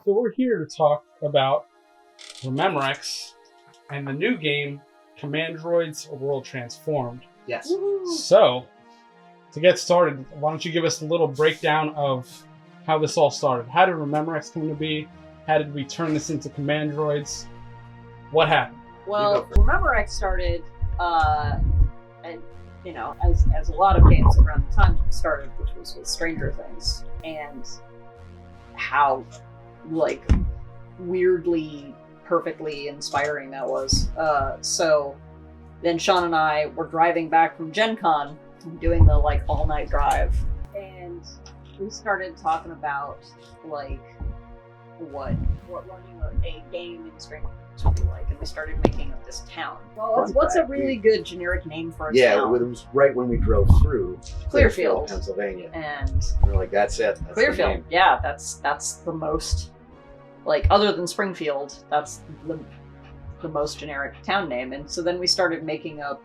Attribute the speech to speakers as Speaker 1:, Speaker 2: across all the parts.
Speaker 1: So we're here to talk about Rememorex and the new game, Commandroids: A World Transformed.
Speaker 2: Yes.
Speaker 3: Woo-hoo.
Speaker 1: So, to get started, why don't you give us a little breakdown of how this all started? How did Rememorex come to be? How did we turn this into Commandroids? What happened?
Speaker 3: Well, Rememorex started, and you know, as a lot of games around the time started, which was with Stranger Things, and how, like, weirdly, perfectly inspiring that was. So then Sean and I were driving back from Gen Con, doing the, like, all-night drive, and we started talking about, like, what running a game in Stranger Things would be like, and we started making up this town. Well, what's a really good generic name for a town?
Speaker 2: Yeah, it was right when we drove through
Speaker 3: Clearfield,
Speaker 2: Pennsylvania.
Speaker 3: And
Speaker 2: we're like, that's it. That's
Speaker 3: Clearfield, yeah, that's the most, like, other than Springfield, that's the most generic town name. And so then we started making up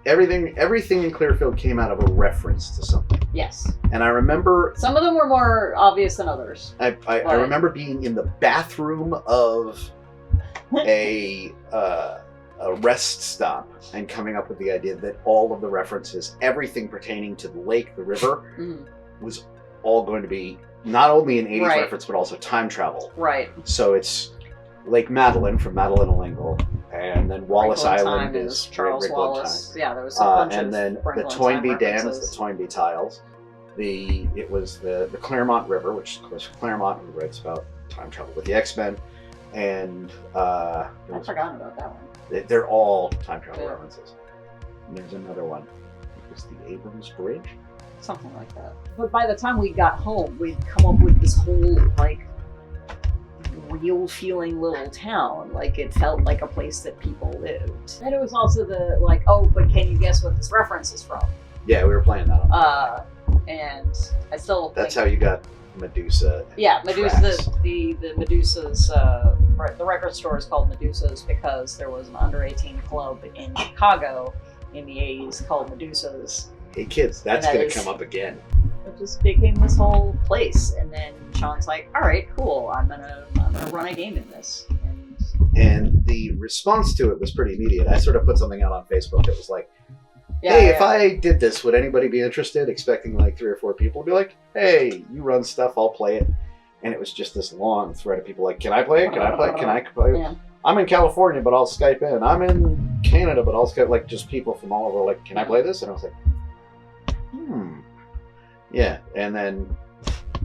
Speaker 2: everything in Clearfield came out of a reference to something.
Speaker 3: Yes.
Speaker 2: And I remember
Speaker 3: some of them were more obvious than others.
Speaker 2: I remember being in the bathroom of a rest stop and coming up with the idea that all of the references, everything pertaining to the lake, the river, was all going to be not only an 80s reference, but also time travel.
Speaker 3: Right.
Speaker 2: So it's Lake Madeline from Madeline O'Lingle, and then Wallace Island is
Speaker 3: Charles Wallace.
Speaker 2: Time.
Speaker 3: Yeah, there was a bunch of
Speaker 2: and then the Toynbee Dam is the Toynbee Tiles. It was the Claremont River, which of course Claremont, who writes about time travel with the X-Men, and
Speaker 3: I've forgotten about that one.
Speaker 2: They're all time travel references. And there's another one. It was the Abrams Bridge,
Speaker 3: something like that. But by the time we got home, we'd come up with this whole, like, real feeling little town. Like, it felt like a place that people lived. And it was also the, like, oh, but can you guess what this reference is from?
Speaker 2: Yeah, we were playing that on.
Speaker 3: And I still
Speaker 2: That's how you got Medusa.
Speaker 3: Yeah, Medusa, the Medusa's, the record store is called Medusa's because there was an under-18 club in Chicago in the 80s called Medusa's.
Speaker 2: Hey kids, that's going to come up again.
Speaker 3: It just became this whole place, and then Sean's like, all right, cool, I'm gonna run a game in this.
Speaker 2: And the response to it was pretty immediate. I sort of put something out on Facebook that was like, hey, if I did this, would anybody be interested? Expecting like 3 or 4 people to be like, hey, you run stuff, I'll play it. And it was just this long thread of people like, can I play it? Can I play it? Can I play it?
Speaker 3: Yeah.
Speaker 2: I'm in California, but I'll Skype in. I'm in Canada, but I'll Skype, like, just people from all over, like, can I play this? And I was like, yeah. And then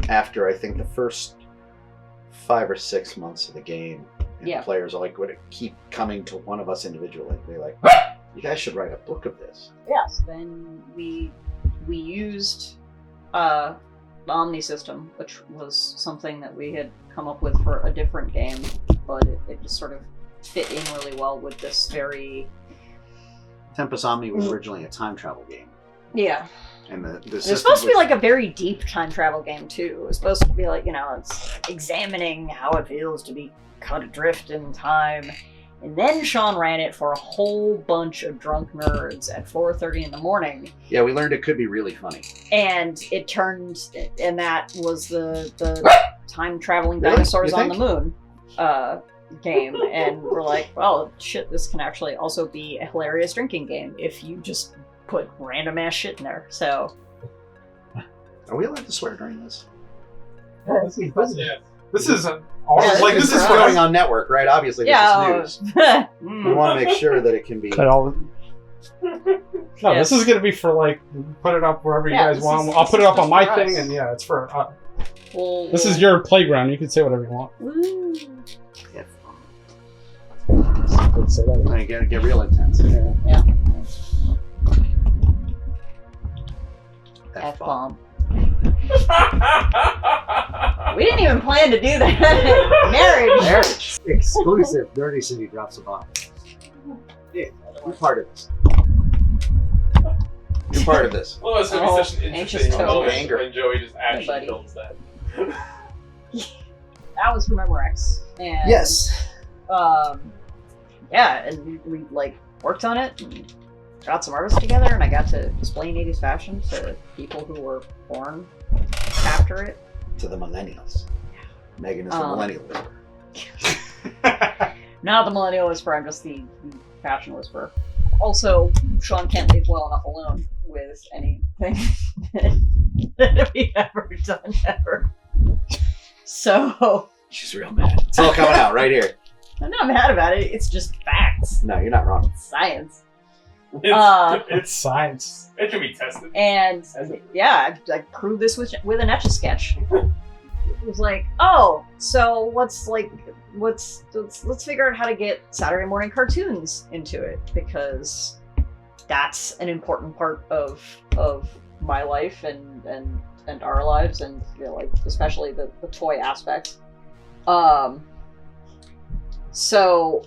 Speaker 2: after, I think, the first 5 or 6 months of the game, the players are like, would keep coming to one of us individually and be like, you guys should write a book of this.
Speaker 3: Yes. Then we used the OmniSystem, which was something that we had come up with for a different game, but it just sort of fit in really well with this very...
Speaker 2: Tempest Omni was originally a time travel game.
Speaker 3: Yeah.
Speaker 2: And
Speaker 3: it was supposed to be like a very deep time travel game too. It was supposed to be like, you know, it's examining how it feels to be cut adrift in time. And then Sean ran it for a whole bunch of drunk nerds at 4:30 in the morning.
Speaker 2: Yeah, we learned it could be really funny.
Speaker 3: And it turned, and that was the time traveling dinosaurs on the moon game. And we're like, well, shit, this can actually also be a hilarious drinking game if you just put random ass shit in there. So,
Speaker 2: are we allowed to swear during this?
Speaker 1: This is
Speaker 2: going on network, right? Obviously, this is news. We want to make sure that it can be.
Speaker 1: This is going to be for, like, put it up wherever you guys want. I'll put it up on my thing, and it's for. This is your playground. You can say whatever you want.
Speaker 3: Woo.
Speaker 2: Yeah.
Speaker 1: Say that
Speaker 2: I get real intense.
Speaker 3: Yeah.
Speaker 2: F-bomb.
Speaker 3: We didn't even plan to do that. Marriage.
Speaker 2: Exclusive. Dirty City drops a bomb. Yeah, you're part of this. You're part of this.
Speaker 4: Well, it's going to be such an interesting moment
Speaker 2: anger.
Speaker 4: when Joey just actually kills that.
Speaker 3: That was Rememorex. And,
Speaker 2: yes.
Speaker 3: And we like worked on it and got some artists together, and I got to explain 80s fashion to people who were born after it.
Speaker 2: To the millennials. Megan is the millennial whisperer.
Speaker 3: Not the millennial whisperer, I'm just the fashion whisperer. Also, Sean can't leave well enough alone with anything that we've ever done ever. So...
Speaker 2: She's real mad. It's all coming out right here.
Speaker 3: I'm not mad about it, it's just facts.
Speaker 2: No, you're not wrong.
Speaker 3: It's science.
Speaker 1: It's science.
Speaker 4: It can be tested.
Speaker 3: And yeah, I proved this with an Etch-a-Sketch. It was like, oh, so let's figure out how to get Saturday morning cartoons into it, because that's an important part of my life and our lives, and you know, like especially the toy aspect. So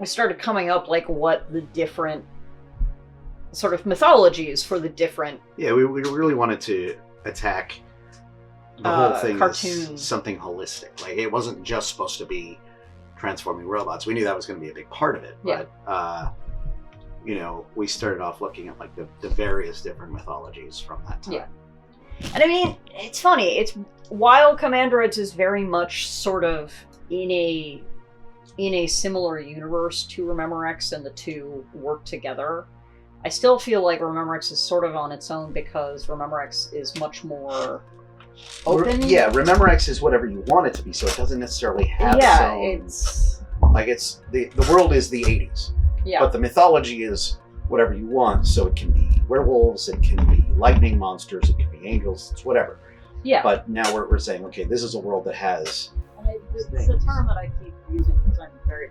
Speaker 3: we started coming up like what the different sort of mythologies for the different.
Speaker 2: Yeah, we really wanted to attack the whole thing
Speaker 3: cartoons.
Speaker 2: as something holistic. Like, it wasn't just supposed to be transforming robots. We knew that was going to be a big part of it, but you know, we started off looking at like the various different mythologies from that time.
Speaker 3: Yeah. And I mean, it's funny. It's while Commandroids is very much sort of in a similar universe to Rememorex, and the two work together, I still feel like Rememorex is sort of on its own, because Rememorex is much more open.
Speaker 2: Yeah, Rememorex is whatever you want it to be, so it doesn't necessarily have its own...
Speaker 3: it's...
Speaker 2: Like, it's... The world is the 80s.
Speaker 3: Yeah.
Speaker 2: But the mythology is whatever you want, so it can be werewolves, it can be lightning monsters, it can be angels, it's whatever.
Speaker 3: Yeah.
Speaker 2: But now we're saying, okay, this is a world that has...
Speaker 3: And it's a term that I keep using because I'm very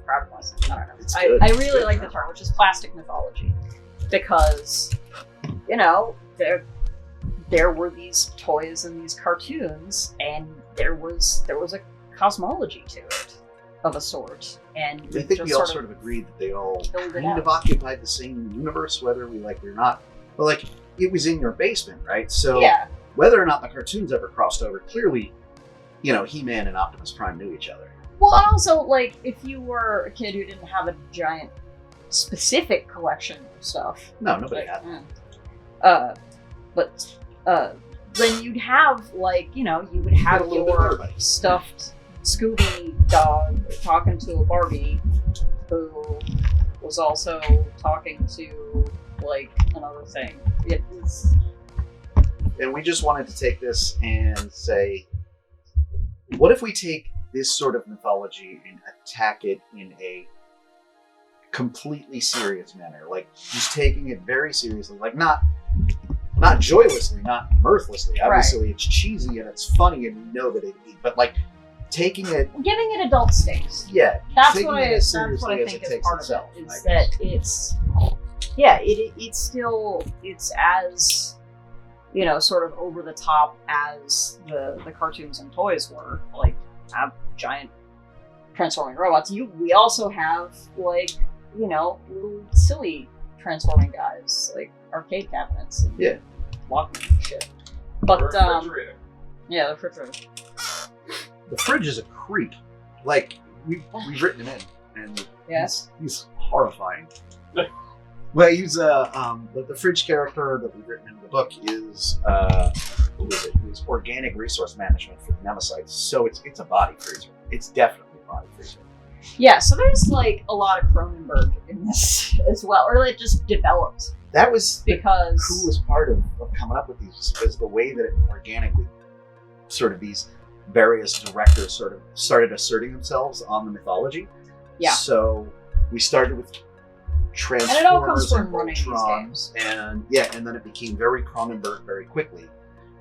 Speaker 3: proud of myself. I don't know.
Speaker 2: It's good.
Speaker 3: I really like the term, which is plastic mythology, because, you know, there were these toys and these cartoons, and there was a cosmology to it of a sort. And
Speaker 2: I think we all sort of agreed that they all kind of occupied the same universe, whether we like it or not. But like, it was in your basement, right? So
Speaker 3: yeah.
Speaker 2: Whether or not the cartoons ever crossed over, clearly, you know, He-Man and Optimus Prime knew each other.
Speaker 3: Well, and also, like, if you were a kid who didn't have a giant specific collection of stuff.
Speaker 2: No, nobody
Speaker 3: like,
Speaker 2: had.
Speaker 3: Then you'd have, like, you know, you would have your stuffed Scooby dog talking to a Barbie who was also talking to, like, another thing. It was...
Speaker 2: And we just wanted to take this and say, what if we take this sort of mythology and attack it in a completely serious manner? Like, just taking it very seriously. Like, not joylessly, not mirthlessly. Obviously, it's cheesy and it's funny and you know that but like, taking it... Giving
Speaker 3: it adult stakes.
Speaker 2: Yeah.
Speaker 3: That's what I think is part of it. Is that it's... Yeah, it's as... you know, sort of over the top as the cartoons and toys were. Like, have giant transforming robots. We also have, like, you know, little silly transforming guys, like arcade cabinets. And locking and shit. But, yeah, the refrigerator.
Speaker 2: The fridge is a creep. Like, we've written him in, and he's horrifying. Well, he's the fridge character that we've written in the book is what was it? It was organic resource management for the Nemesites. So it's a body freezer. It's definitely a body freezer.
Speaker 3: Yeah, so there's like a lot of Cronenberg in this as well, or it just developed.
Speaker 2: That was
Speaker 3: because
Speaker 2: the coolest part of coming up with these was the way that it organically sort of these various directors sort of started asserting themselves on the mythology. Yeah. So we started with Transformers
Speaker 3: and it all comes from running these games.
Speaker 2: And then it became very Cronenberg very quickly.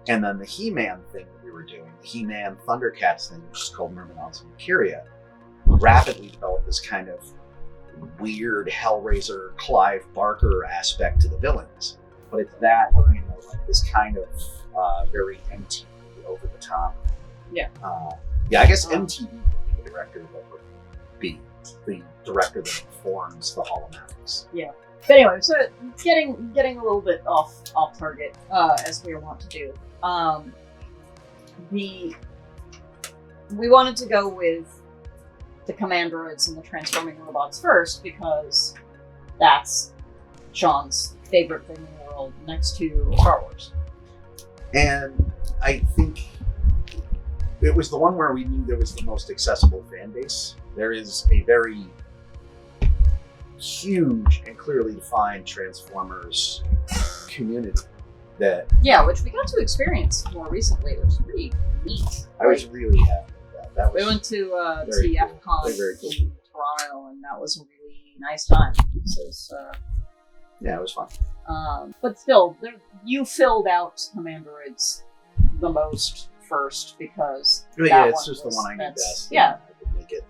Speaker 2: And then the He-Man thing that we were doing, the He-Man Thundercats thing, which is called Myrmidons and Mercuria, rapidly developed this kind of weird Hellraiser, Clive Barker aspect to the villains. But it's that, you know, like this kind of very MTV over the top.
Speaker 3: Yeah.
Speaker 2: I guess MTV would be the director that would be the director that informs the Holomatics.
Speaker 3: Yeah. But anyway, so getting a little bit off target, as we want to do. We wanted to go with the Commandroids and the transforming robots first because that's Sean's favorite thing in the world next to Star Wars.
Speaker 2: And I think it was the one where we knew there was the most accessible fan base. There is a very huge and clearly defined Transformers community that
Speaker 3: which we got to experience more recently. It was pretty neat.
Speaker 2: I was really happy with that.
Speaker 3: We went to
Speaker 2: very cool.
Speaker 3: TFCon
Speaker 2: Very cool.
Speaker 3: in Toronto, and that was a really nice time. So
Speaker 2: Yeah, it was fun.
Speaker 3: but still, you filled out Commandroids the most first because
Speaker 2: It's just the one I knew best.
Speaker 3: Yeah,
Speaker 2: I could make it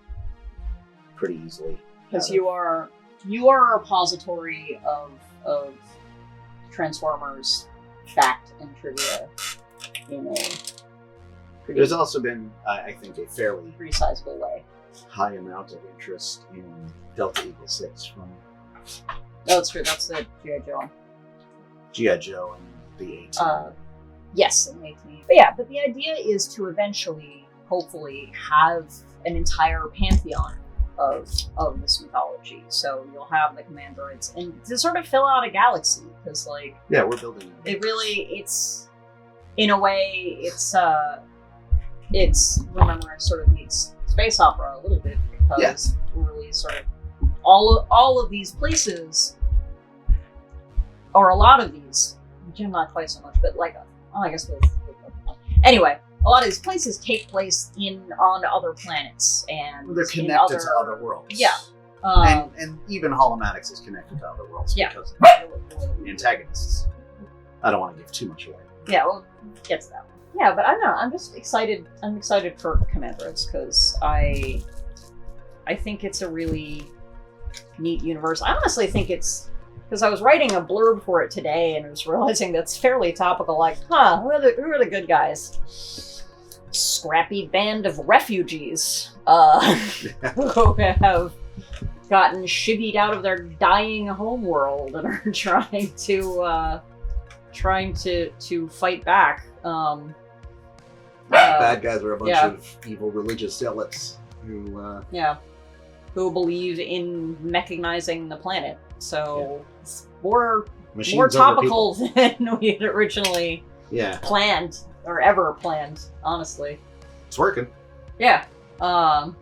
Speaker 2: pretty easily.
Speaker 3: because you are a repository of Transformers fact and trivia in a pretty,
Speaker 2: There's also been, I think, a fairly
Speaker 3: pretty sizable way.
Speaker 2: high amount of interest in Delta Eagle 6 from
Speaker 3: No, that's true. That's the G.I. Joe.
Speaker 2: G.I. Joe and the 18.
Speaker 3: Yes, in 18. But yeah, but the idea is to eventually, hopefully, have an entire pantheon of this mythology. So you'll have the Commandroids, and to sort of fill out a galaxy, because like
Speaker 2: Yeah, we're building.
Speaker 3: it's in a way it's Rememorex sort of meets space opera a little bit, because really sort of all of these places, or a lot of these, not quite so much, but like I guess anyway, a lot of these places take place on other planets, and
Speaker 2: They're connected to other worlds.
Speaker 3: Yeah.
Speaker 2: And even Holomatics is connected to other worlds because of the antagonists. I don't want to give too much away.
Speaker 3: Yeah, we'll get to that. Yeah, but I don't know. I'm just excited. I'm excited for Commandroids because I think it's a really neat universe. I honestly think it's because I was writing a blurb for it today and I was realizing that's fairly topical. Like, who are the good guys? Scrappy band of refugees who have gotten shivvied out of their dying homeworld and are trying to fight back.
Speaker 2: Bad guys are a bunch of evil religious zealots who
Speaker 3: believe in mechanizing the planet. So it's more
Speaker 2: machines
Speaker 3: topical than we had originally
Speaker 2: Yeah.
Speaker 3: planned or ever planned, honestly.
Speaker 2: It's working.
Speaker 3: Yeah.
Speaker 2: I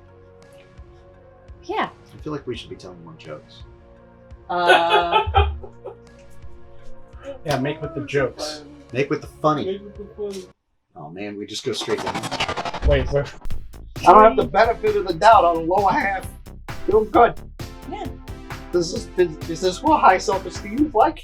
Speaker 2: feel like we should be telling more jokes.
Speaker 1: Yeah, make with the jokes.
Speaker 2: Make with the funny. Oh man, we just go straight to
Speaker 1: Wait.
Speaker 2: I don't have the benefit of the doubt on the lower half. Feel good.
Speaker 3: Yeah.
Speaker 2: Is this what high self-esteem is like?